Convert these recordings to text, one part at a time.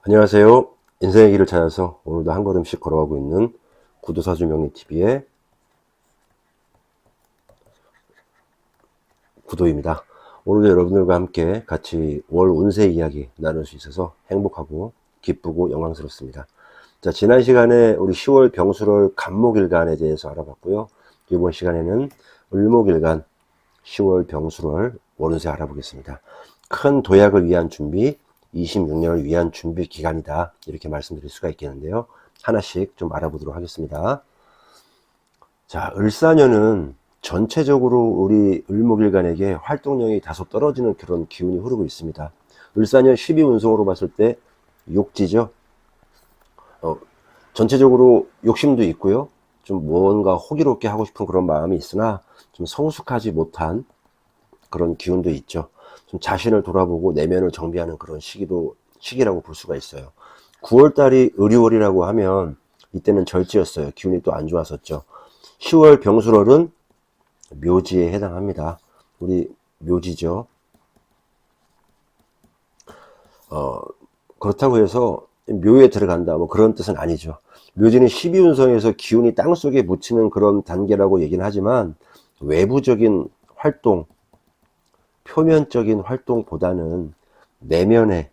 안녕하세요. 인생의 길을 찾아서 오늘도 한 걸음씩 걸어가고 있는 구도사주 명리TV의 구도입니다. 오늘도 여러분들과 함께 같이 월 운세 이야기 나눌 수 있어서 행복하고 기쁘고 영광스럽습니다. 자, 지난 시간에 우리 10월 병술월 간목일간에 대해서 알아봤고요. 이번 시간에는 을목일간 10월 병술월 월운세 알아보겠습니다. 큰 도약을 위한 준비, 26년을 위한 준비 기간이다, 이렇게 말씀드릴 수가 있겠는데요. 하나씩 좀 알아보도록 하겠습니다. 자, 을사년은 전체적으로 우리 을목일간에게 활동량이 다소 떨어지는 그런 기운이 흐르고 있습니다. 을사년 12운성으로 봤을 때 욕지죠. 전체적으로 욕심도 있고요. 좀 뭔가 호기롭게 하고 싶은 그런 마음이 있으나 좀 성숙하지 못한 그런 기운도 있죠. 좀 자신을 돌아보고 내면을 정비하는 그런 시기라고 볼 수가 있어요. 9월달이 을유월이라고 하면 이때는 절지였어요. 기운이 또 안 좋았었죠. 10월 병술월은 묘지에 해당합니다. 우리 묘지죠. 그렇다고 해서 묘에 들어간다 뭐 그런 뜻은 아니죠. 묘지는 12운성에서 기운이 땅속에 묻히는 그런 단계라고 얘기는 하지만 외부적인 활동, 표면적인 활동보다는 내면의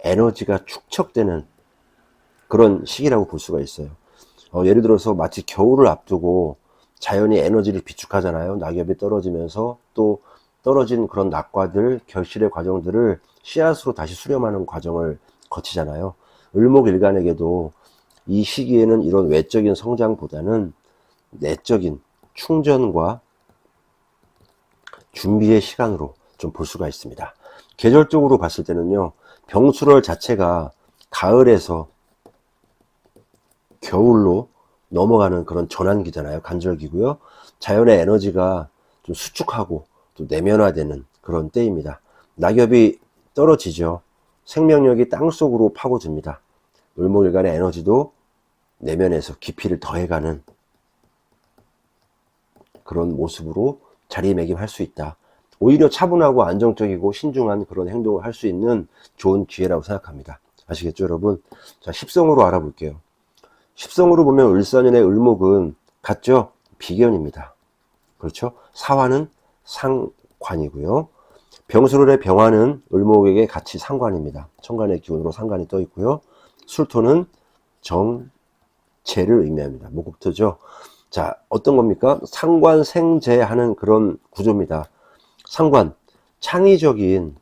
에너지가 축적되는 그런 시기라고 볼 수가 있어요. 예를 들어서 마치 겨울을 앞두고 자연이 에너지를 비축하잖아요. 낙엽이 떨어지면서 또 떨어진 그런 낙과들, 결실의 과정들을 씨앗으로 다시 수렴하는 과정을 거치잖아요. 을목일간에게도 이 시기에는 이런 외적인 성장보다는 내적인 충전과 준비의 시간으로 좀 볼 수가 있습니다. 계절적으로 봤을 때는요, 병술월 자체가 가을에서 겨울로 넘어가는 그런 전환기잖아요. 간절기고요. 자연의 에너지가 좀 수축하고 또 내면화되는 그런 때입니다. 낙엽이 떨어지죠. 생명력이 땅속으로 파고듭니다. 을목일간의 에너지도 내면에서 깊이를 더해가는 그런 모습으로 자리매김할 수 있다. 오히려 차분하고 안정적이고 신중한 그런 행동을 할 수 있는 좋은 기회라고 생각합니다. 아시겠죠, 여러분? 자, 십성으로 알아볼게요. 십성으로 보면 을사년의 을목은 같죠? 비견입니다. 그렇죠? 사화는 상관이고요. 병술월의 병화는 을목에게 같이 상관입니다. 천간의 기운으로 상관이 떠 있고요. 술토는 정제를 의미합니다. 목국토죠. 자, 어떤 겁니까? 상관생제하는 그런 구조입니다. 상관, 창의적인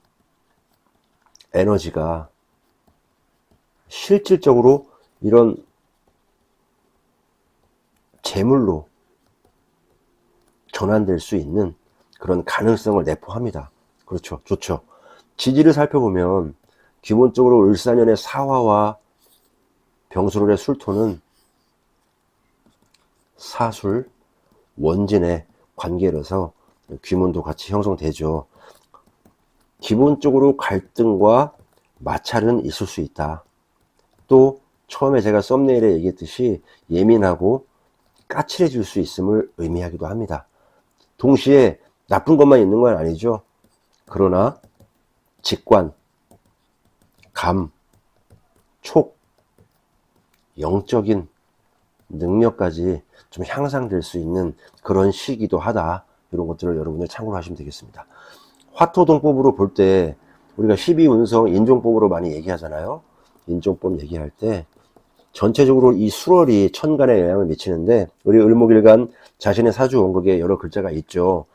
에너지가 실질적으로 이런 재물로 전환될 수 있는 그런 가능성을 내포합니다. 그렇죠. 좋죠. 지지를 살펴보면 기본적으로 을사년의 사화와 병술월의 술토는 사술, 원진의 관계라서 귀문도 같이 형성되죠. 기본적으로 갈등과 마찰은 있을 수 있다. 또 처음에 제가 썸네일에 얘기했듯이 예민하고 까칠해질 수 있음을 의미하기도 합니다. 동시에 나쁜 것만 있는 건 아니죠. 그러나 직관, 감, 촉, 영적인 능력까지 좀 향상될 수 있는 그런 시기도 하다. 이런 것들을 여러분들 참고로 하시면 되겠습니다. 화토동법으로 볼 때 우리가 12운성 인종법으로 많이 얘기하잖아요. 인종법 얘기할 때 전체적으로 이 수월이 천간에 영향을 미치는데 우리 을목일간 자신의 사주 원국에 여러 글자가 있죠.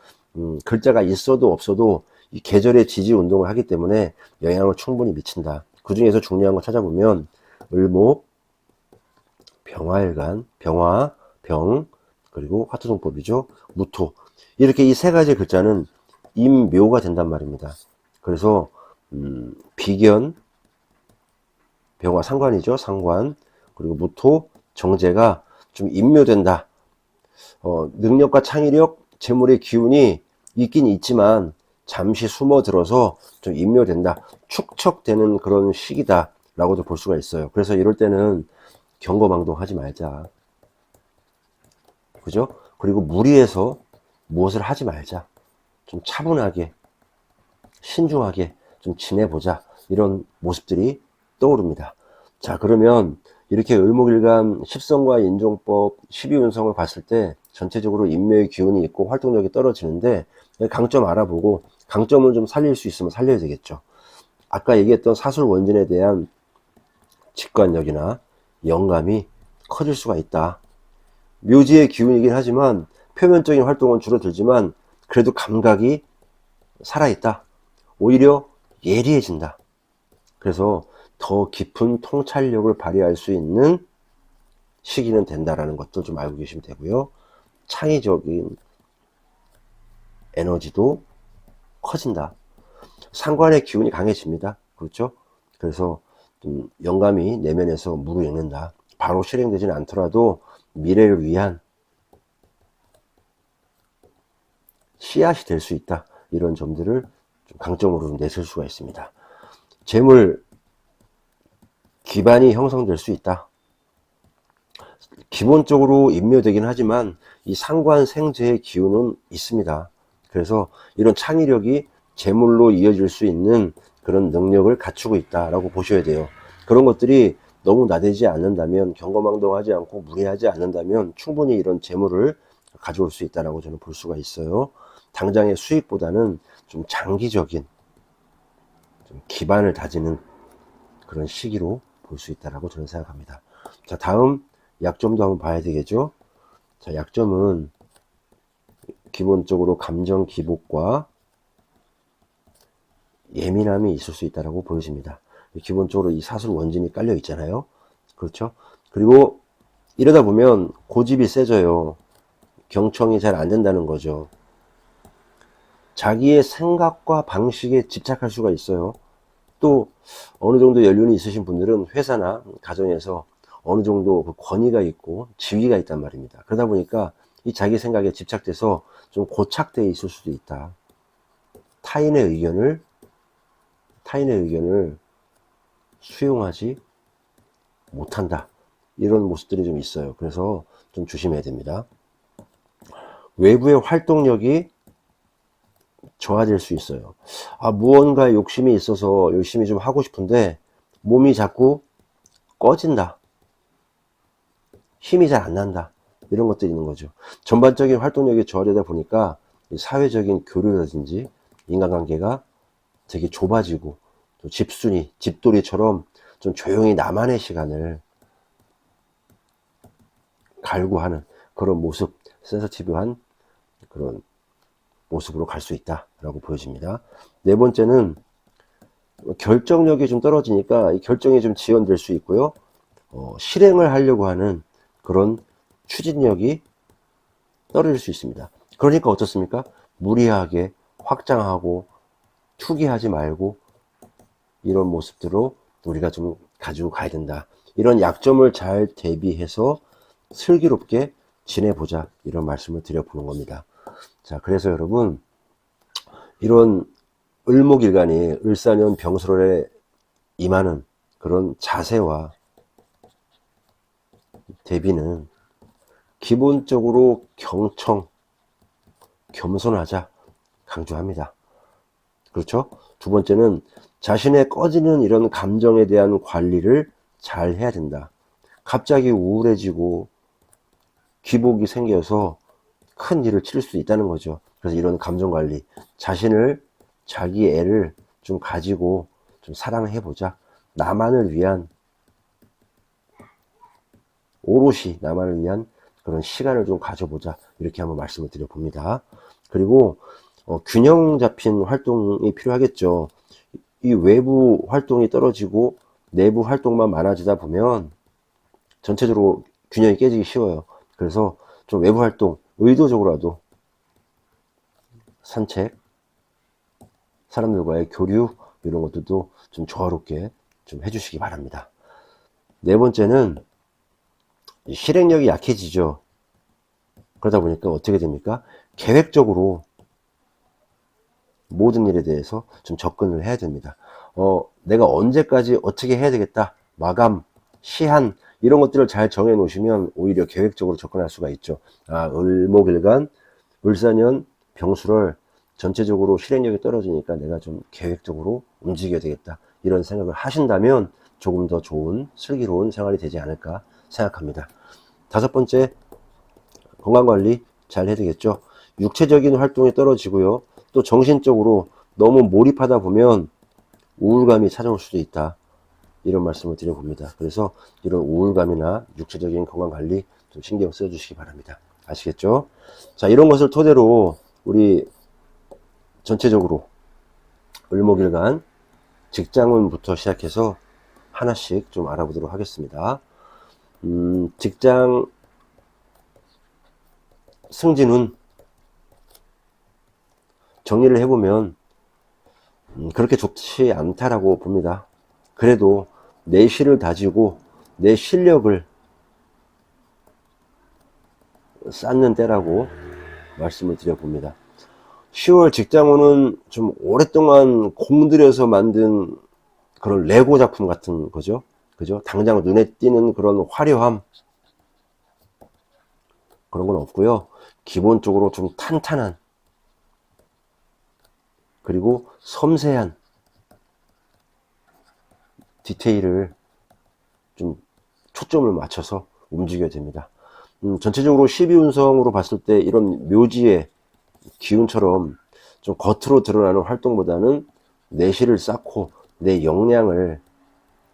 글자가 있어도 없어도 이 계절의 지지 운동을 하기 때문에 영향을 충분히 미친다. 그 중에서 중요한 거 찾아보면 을목, 병화일간, 병화, 병, 그리고 화토동법이죠. 무토. 이렇게 이 세 가지 글자는 임묘가 된단 말입니다. 그래서 비견, 병화 상관이죠. 상관. 그리고 무토, 정제가 좀 임묘된다. 능력과 창의력, 재물의 기운이 있긴 있지만 잠시 숨어들어서 좀 임묘된다. 축적되는 그런 시기다 라고도 볼 수가 있어요. 그래서 이럴 때는 경거망동하지 말자. 그죠? 그리고 무리해서 무엇을 하지 말자. 좀 차분하게, 신중하게 좀 지내보자. 이런 모습들이 떠오릅니다. 자, 그러면 이렇게 을목일간 10성과 인종법 12운성을 봤을 때 전체적으로 인묘의 기운이 있고 활동력이 떨어지는데 강점 알아보고 강점을 좀 살릴 수 있으면 살려야 되겠죠. 아까 얘기했던 사술 원진에 대한 직관력이나 영감이 커질 수가 있다. 묘지의 기운이긴 하지만 표면적인 활동은 줄어들지만 그래도 감각이 살아있다. 오히려 예리해진다. 그래서 더 깊은 통찰력을 발휘할 수 있는 시기는 된다라는 것도 좀 알고 계시면 되고요. 창의적인 에너지도 커진다. 상관의 기운이 강해집니다. 그렇죠? 그래서 좀 영감이 내면에서 무르익는다. 바로 실행되지는 않더라도 미래를 위한 씨앗이 될 수 있다. 이런 점들을 좀 강점으로 내실 수가 있습니다. 재물 기반이 형성될 수 있다. 기본적으로 인묘되긴 하지만 이 상관생재의 기운은 있습니다. 그래서 이런 창의력이 재물로 이어질 수 있는 그런 능력을 갖추고 있다라고 보셔야 돼요. 그런 것들이 너무 나대지 않는다면, 경거망동하지 않고 무리하지 않는다면 충분히 이런 재물을 가져올 수 있다라고 저는 볼 수가 있어요. 당장의 수익보다는 좀 장기적인 좀 기반을 다지는 그런 시기로 볼 수 있다라고 저는 생각합니다. 자, 다음 약점도 한번 봐야 되겠죠. 자, 약점은 기본적으로 감정 기복과 예민함이 있을 수 있다라고 보여집니다. 기본적으로 이 사술 원진이 깔려 있잖아요. 그렇죠? 그리고 이러다 보면 고집이 세져요. 경청이 잘 안 된다는 거죠. 자기의 생각과 방식에 집착할 수가 있어요. 또 어느 정도 연륜이 있으신 분들은 회사나 가정에서 어느 정도 그 권위가 있고 지위가 있단 말입니다. 그러다 보니까 이 자기 생각에 집착돼서 좀 고착되어 있을 수도 있다. 타인의 의견을 수용하지 못한다. 이런 모습들이 좀 있어요. 그래서 좀 조심해야 됩니다. 외부의 활동력이 저하될 수 있어요. 무언가 욕심이 있어서 열심히 좀 하고 싶은데 몸이 자꾸 꺼진다. 힘이 잘 안 난다. 이런 것들이 있는 거죠. 전반적인 활동력이 저하되다 보니까 사회적인 교류라든지 인간관계가 되게 좁아지고 또 집순이, 집돌이처럼 좀 조용히 나만의 시간을 갈구하는 그런 모습, 센서티브한 그런 모습으로 갈 수 있다라고 보여집니다. 네 번째는 결정력이 좀 떨어지니까 이 결정이 좀 지연될 수 있고요. 실행을 하려고 하는 그런 추진력이 떨어질 수 있습니다. 그러니까 어떻습니까? 무리하게 확장하고 투기하지 말고 이런 모습들로 우리가 좀 가지고 가야 된다. 이런 약점을 잘 대비해서 슬기롭게 지내보자. 이런 말씀을 드려보는 겁니다. 자, 그래서 여러분, 이런 을목일간이 을사년 병술월에 임하는 그런 자세와 대비는 기본적으로 경청, 겸손하자 강조합니다. 그렇죠? 두 번째는 자신의 꺼지는 이런 감정에 대한 관리를 잘 해야 된다. 갑자기 우울해지고 기복이 생겨서 큰 일을 치를 수 있다는 거죠. 그래서 이런 감정 관리, 자기 애를 좀 가지고 좀 사랑해보자. 나만을 위한, 오롯이 나만을 위한 그런 시간을 좀 가져보자. 이렇게 한번 말씀을 드려봅니다. 그리고 균형 잡힌 활동이 필요하겠죠. 이 외부 활동이 떨어지고 내부 활동만 많아지다 보면 전체적으로 균형이 깨지기 쉬워요. 그래서 좀 외부 활동, 의도적으로라도 산책, 사람들과의 교류, 이런 것들도 좀 조화롭게 좀 해주시기 바랍니다. 네 번째는 실행력이 약해지죠. 그러다 보니까 어떻게 됩니까? 계획적으로 모든 일에 대해서 좀 접근을 해야 됩니다. 내가 언제까지 어떻게 해야 되겠다. 마감, 시한, 이런 것들을 잘 정해 놓으시면 오히려 계획적으로 접근할 수가 있죠. 을목일간, 을사년, 병술월 전체적으로 실행력이 떨어지니까 내가 좀 계획적으로 움직여야 되겠다. 이런 생각을 하신다면 조금 더 좋은 슬기로운 생활이 되지 않을까 생각합니다. 다섯 번째, 건강관리 잘 해야 되겠죠. 육체적인 활동이 떨어지고요. 또 정신적으로 너무 몰입하다 보면 우울감이 찾아올 수도 있다. 이런 말씀을 드려봅니다. 그래서 이런 우울감이나 육체적인 건강관리 좀 신경 써주시기 바랍니다. 아시겠죠? 자, 이런 것을 토대로 우리 전체적으로 을목일간 직장운부터 시작해서 하나씩 좀 알아보도록 하겠습니다. 직장 승진운 정리를 해보면 그렇게 좋지 않다라고 봅니다. 그래도 내실을 다지고 내 실력을 쌓는 때라고 말씀을 드려봅니다. 10월 직장운은 좀 오랫동안 공들여서 만든 그런 레고 작품 같은 거죠. 그죠? 당장 눈에 띄는 그런 화려함 그런 건 없고요. 기본적으로 좀 탄탄한 그리고 섬세한 디테일을 좀 초점을 맞춰서 움직여야 됩니다. 전체적으로 12운성으로 봤을 때 이런 묘지의 기운처럼 좀 겉으로 드러나는 활동보다는 내실을 쌓고 내 역량을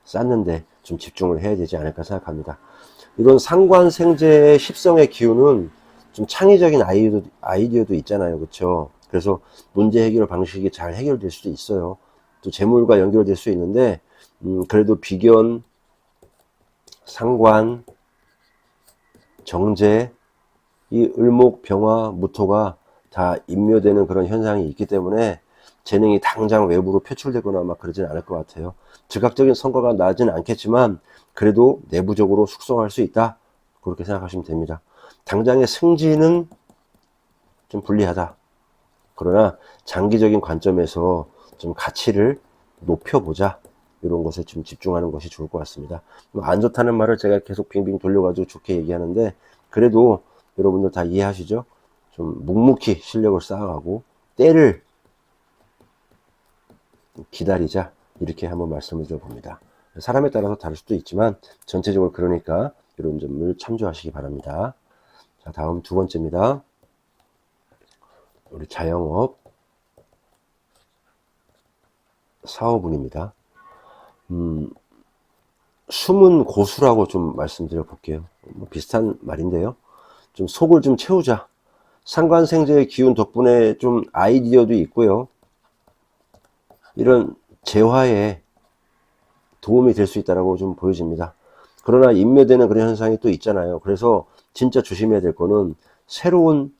쌓는데 좀 집중을 해야 되지 않을까 생각합니다. 이런 상관생제의 십성의 기운은 좀 창의적인 아이디어도 있잖아요. 그렇죠? 그래서 문제 해결 방식이 잘 해결될 수도 있어요. 또 재물과 연결될 수 있는데 그래도 비견, 상관, 정제, 이 을목, 병화, 무토가 다 인묘되는 그런 현상이 있기 때문에 재능이 당장 외부로 표출되거나 막 그러진 않을 것 같아요. 즉각적인 성과가 나지는 않겠지만 그래도 내부적으로 숙성할 수 있다. 그렇게 생각하시면 됩니다. 당장의 승진은 좀 불리하다. 그러나 장기적인 관점에서 좀 가치를 높여보자. 이런 것에 좀 집중하는 것이 좋을 것 같습니다. 안 좋다는 말을 제가 계속 빙빙 돌려가지고 좋게 얘기하는데 그래도 여러분들 다 이해하시죠? 좀 묵묵히 실력을 쌓아가고 때를 기다리자 이렇게 한번 말씀을 드려봅니다. 사람에 따라서 다를 수도 있지만 전체적으로 그러니까 이런 점을 참조하시기 바랍니다. 자, 다음 두 번째입니다. 우리 자영업 사업운입니다. 숨은 고수라고 좀 말씀드려 볼게요. 뭐 비슷한 말인데요. 좀 속을 좀 채우자. 상관생제의 기운 덕분에 좀 아이디어도 있고요. 이런 재화에 도움이 될 수 있다고 좀 보여집니다. 그러나 인묘되는 그런 현상이 또 있잖아요. 그래서 진짜 조심해야 될 거는 새로운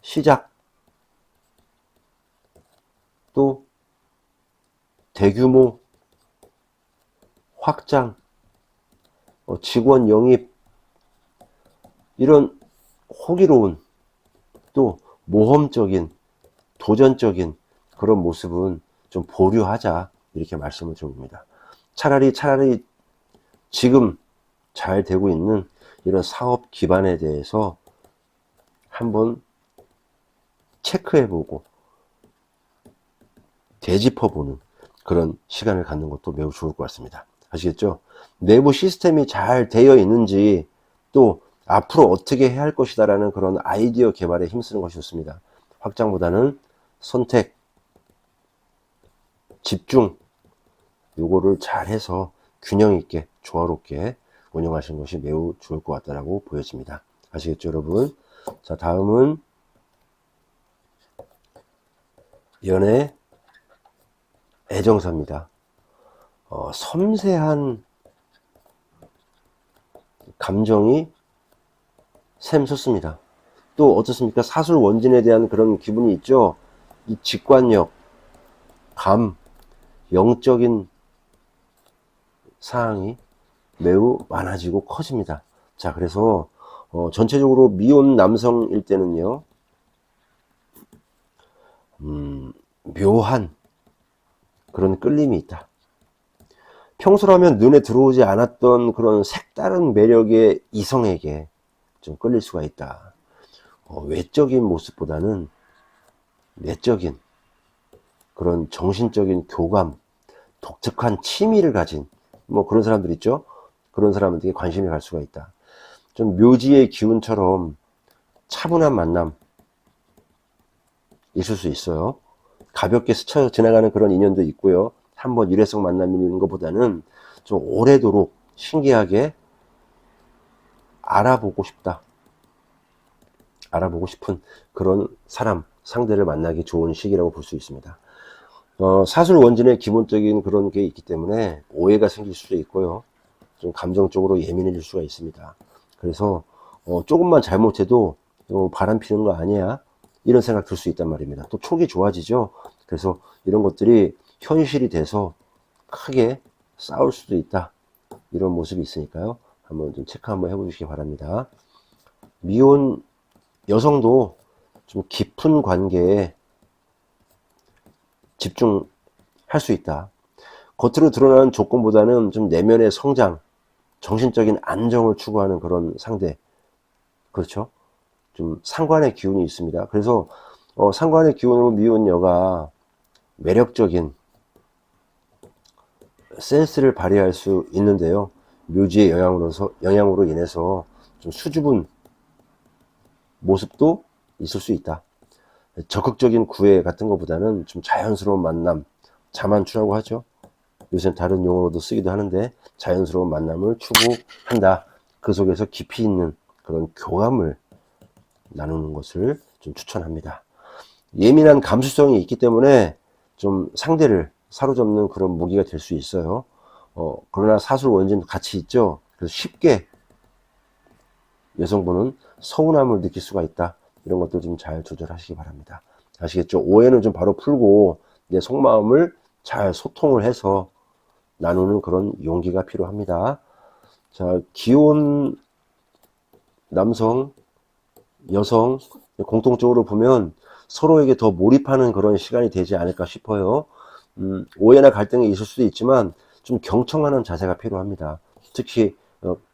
시작, 또 대규모 확장, 직원 영입, 이런 호기로운 또 모험적인 도전적인 그런 모습은 좀 보류하자 이렇게 말씀을 드립니다. 차라리 지금 잘 되고 있는 이런 사업 기반에 대해서 한번 체크해보고 되짚어보는 그런 시간을 갖는 것도 매우 좋을 것 같습니다. 아시겠죠? 내부 시스템이 잘 되어 있는지 또 앞으로 어떻게 해야 할 것이다 라는 그런 아이디어 개발에 힘쓰는 것이 좋습니다. 확장보다는 선택, 집중, 요거를 잘 해서 균형 있게 조화롭게 운영하시는 것이 매우 좋을 것 같다라고 보여집니다. 아시겠죠, 여러분? 자, 다음은 연애 애정사입니다. 섬세한 감정이 샘솟습니다. 또 어떻습니까? 사술 원진에 대한 그런 기분이 있죠. 이 직관력, 영적인 사항이 매우 많아지고 커집니다. 자, 그래서 전체적으로 미혼 남성일 때는요, 묘한 그런 끌림이 있다. 평소라면 눈에 들어오지 않았던 그런 색다른 매력의 이성에게 좀 끌릴 수가 있다. 외적인 모습보다는 내적인 그런 정신적인 교감, 독특한 취미를 가진 뭐 그런 사람들 있죠. 그런 사람들에게 관심이 갈 수가 있다. 좀 묘지의 기운처럼 차분한 만남 있을 수 있어요. 가볍게 스쳐 지나가는 그런 인연도 있고요. 한번 일회성 만남이 있는 것보다는 좀 오래도록 신기하게 알아보고 싶다. 알아보고 싶은 그런 사람, 상대를 만나기 좋은 시기라고 볼 수 있습니다. 사술 원진의 기본적인 그런 게 있기 때문에 오해가 생길 수도 있고요. 좀 감정적으로 예민해질 수가 있습니다. 그래서 조금만 잘못해도 바람 피는 거 아니야? 이런 생각 들 수 있단 말입니다. 또 촉이 좋아지죠. 그래서 이런 것들이 현실이 돼서 크게 싸울 수도 있다. 이런 모습이 있으니까요. 한번 좀 체크 한번 해보시기 바랍니다. 미혼 여성도 좀 깊은 관계에 집중할 수 있다. 겉으로 드러나는 조건보다는 좀 내면의 성장, 정신적인 안정을 추구하는 그런 상대. 그렇죠? 좀 상관의 기운이 있습니다. 그래서 상관의 기운으로 미운 여가 매력적인 센스를 발휘할 수 있는데요. 묘지의 영향으로 인해서 좀 수줍은 모습도 있을 수 있다. 적극적인 구애 같은 것보다는 좀 자연스러운 만남, 자만추라고 하죠. 요새는 다른 용어로도 쓰기도 하는데 자연스러운 만남을 추구한다. 그 속에서 깊이 있는 그런 교감을 나누는 것을 좀 추천합니다. 예민한 감수성이 있기 때문에 좀 상대를 사로잡는 그런 무기가 될 수 있어요. 그러나 사술 원진 같이 있죠. 그래서 쉽게 여성분은 서운함을 느낄 수가 있다. 이런 것들 좀 잘 조절하시기 바랍니다. 아시겠죠? 오해는 좀 바로 풀고 내 속마음을 잘 소통을 해서 나누는 그런 용기가 필요합니다. 자, 기혼 남성, 여성 공통적으로 보면 서로에게 더 몰입하는 그런 시간이 되지 않을까 싶어요. 오해나 갈등이 있을 수도 있지만 좀 경청하는 자세가 필요합니다. 특히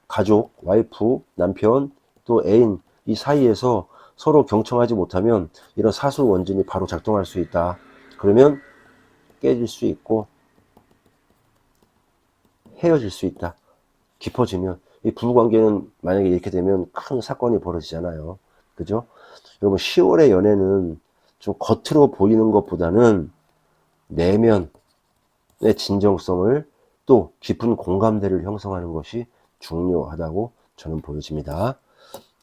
가족, 와이프, 남편, 또 애인 이 사이에서 서로 경청하지 못하면 이런 사술 원진이 바로 작동할 수 있다. 그러면 깨질 수 있고 헤어질 수 있다. 깊어지면 이 부부관계는 만약에 이렇게 되면 큰 사건이 벌어지잖아요. 그죠? 여러분 10월의 연애는 좀 겉으로 보이는 것보다는 내면의 진정성을 또 깊은 공감대를 형성하는 것이 중요하다고 저는 보여집니다.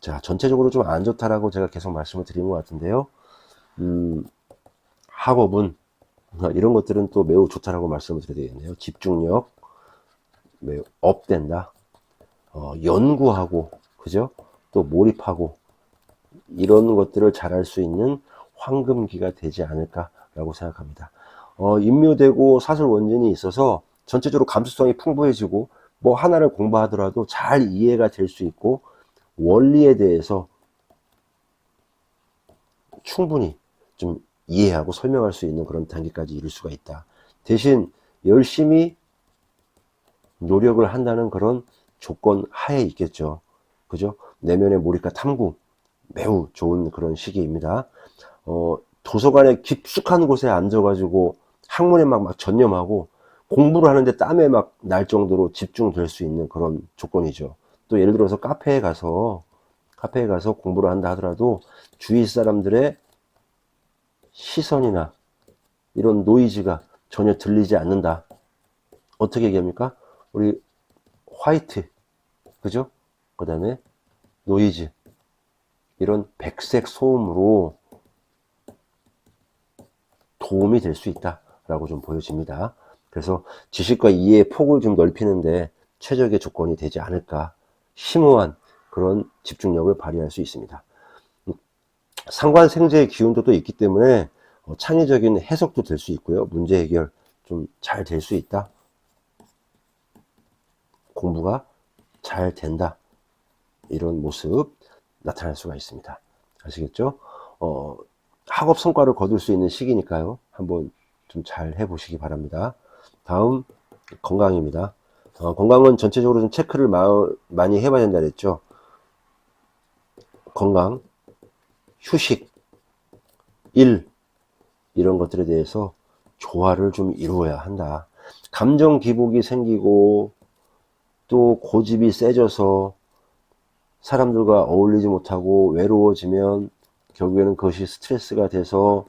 자, 전체적으로 좀 안 좋다라고 제가 계속 말씀을 드린 것 같은데요. 학업은 이런 것들은 또 매우 좋다라고 말씀을 드려야 되겠네요. 집중력 매우 업된다. 연구하고 그죠? 또 몰입하고 이런 것들을 잘할 수 있는 황금기가 되지 않을까라고 생각합니다. 인묘되고 사술 원진이 있어서 전체적으로 감수성이 풍부해지고 뭐 하나를 공부하더라도 잘 이해가 될 수 있고 원리에 대해서 충분히 좀 이해하고 설명할 수 있는 그런 단계까지 이룰 수가 있다. 대신 열심히 노력을 한다는 그런 조건 하에 있겠죠. 그죠? 내면의 몰입과 탐구 매우 좋은 그런 시기입니다. 도서관에 깊숙한 곳에 앉아가지고 학문에 막 전념하고 공부를 하는데 땀에 막 날 정도로 집중될 수 있는 그런 조건이죠. 또 예를 들어서 카페에 가서 공부를 한다 하더라도 주위 사람들의 시선이나 이런 노이즈가 전혀 들리지 않는다. 어떻게 얘기합니까? 우리 화이트, 그죠? 그 다음에 노이즈, 이런 백색 소음으로 도움이 될 수 있다라고 좀 보여집니다. 그래서 지식과 이해의 폭을 좀 넓히는데 최적의 조건이 되지 않을까, 심오한 그런 집중력을 발휘할 수 있습니다. 상관생재의 기운도 또 있기 때문에 창의적인 해석도 될 수 있고요. 문제 해결 좀 잘 될 수 있다. 공부가 잘 된다. 이런 모습 나타날 수가 있습니다. 아시겠죠? 학업 성과를 거둘 수 있는 시기니까요. 한번 좀 잘 해보시기 바랍니다. 다음 건강입니다. 건강은 전체적으로 좀 체크를 많이 해봐야 된다 그랬죠. 건강, 휴식, 일 이런 것들에 대해서 조화를 좀 이루어야 한다. 감정 기복이 생기고 또 고집이 세져서 사람들과 어울리지 못하고 외로워지면 결국에는 그것이 스트레스가 돼서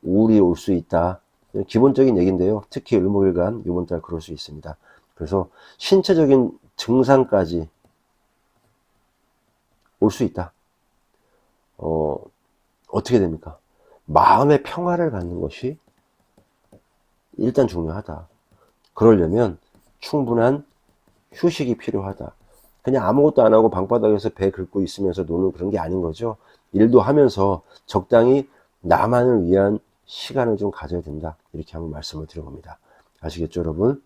우울이 올 수 있다. 기본적인 얘기인데요. 특히 을목일간 이번 달 그럴 수 있습니다. 그래서 신체적인 증상까지 올 수 있다. 어떻게 됩니까? 마음의 평화를 갖는 것이 일단 중요하다. 그러려면 충분한 휴식이 필요하다. 그냥 아무것도 안 하고 방바닥에서 배 긁고 있으면서 노는 그런 게 아닌 거죠. 일도 하면서 적당히 나만을 위한 시간을 좀 가져야 된다. 이렇게 한번 말씀을 드려봅니다. 아시겠죠, 여러분?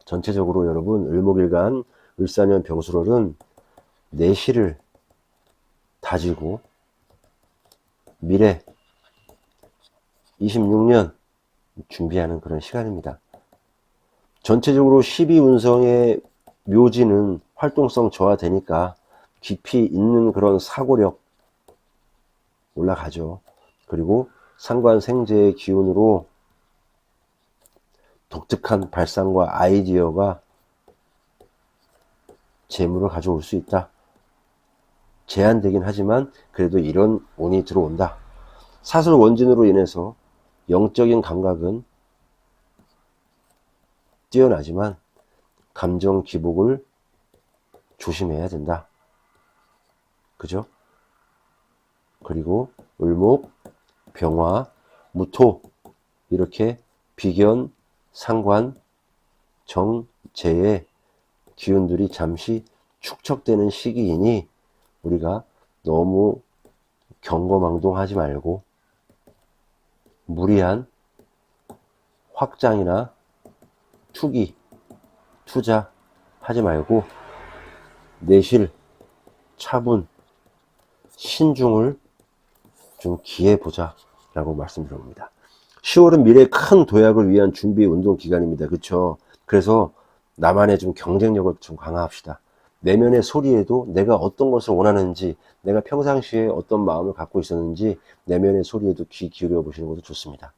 전체적으로 여러분, 을목일간, 을사년 병술월은 내실을 다지고 미래 26년 준비하는 그런 시간입니다. 전체적으로 12운성의 묘지는 활동성 저하되니까 깊이 있는 그런 사고력 올라가죠. 그리고 상관생재의 기운으로 독특한 발상과 아이디어가 재물을 가져올 수 있다. 제한되긴 하지만 그래도 이런 운이 들어온다. 사슬 원진으로 인해서 영적인 감각은 뛰어나지만 감정 기복을 조심해야 된다. 그죠? 그리고 을목, 병화, 무토 이렇게 비견, 상관, 정, 재의 기운들이 잠시 축적되는 시기이니 우리가 너무 경거망동하지 말고 무리한 확장이나 투기, 투자 하지 말고 내실, 차분, 신중을 좀 기해보자 라고 말씀드립니다. 10월은 미래의 큰 도약을 위한 준비 운동 기간입니다. 그렇죠? 그래서 나만의 좀 경쟁력을 좀 강화합시다. 내면의 소리에도 내가 어떤 것을 원하는지, 내가 평상시에 어떤 마음을 갖고 있었는지 내면의 소리에도 귀 기울여 보시는 것도 좋습니다.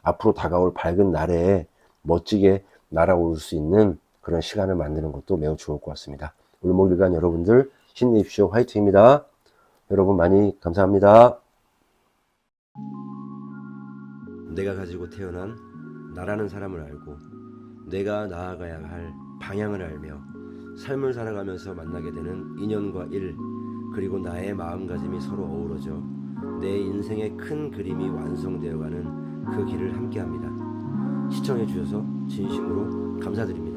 앞으로 다가올 밝은 날에 멋지게 날아오를 수 있는 그런 시간을 만드는 것도 매우 좋을 것 같습니다. 을목일간 여러분들 힘내십시오. 화이팅입니다. 여러분 많이 감사합니다. 내가 가지고 태어난 나라는 사람을 알고 내가 나아가야 할 방향을 알며 삶을 살아가면서 만나게 되는 인연과 일, 그리고 나의 마음가짐이 서로 어우러져 내 인생의 큰 그림이 완성되어가는 그 길을 함께합니다. 시청해 주셔서 진심으로 감사드립니다.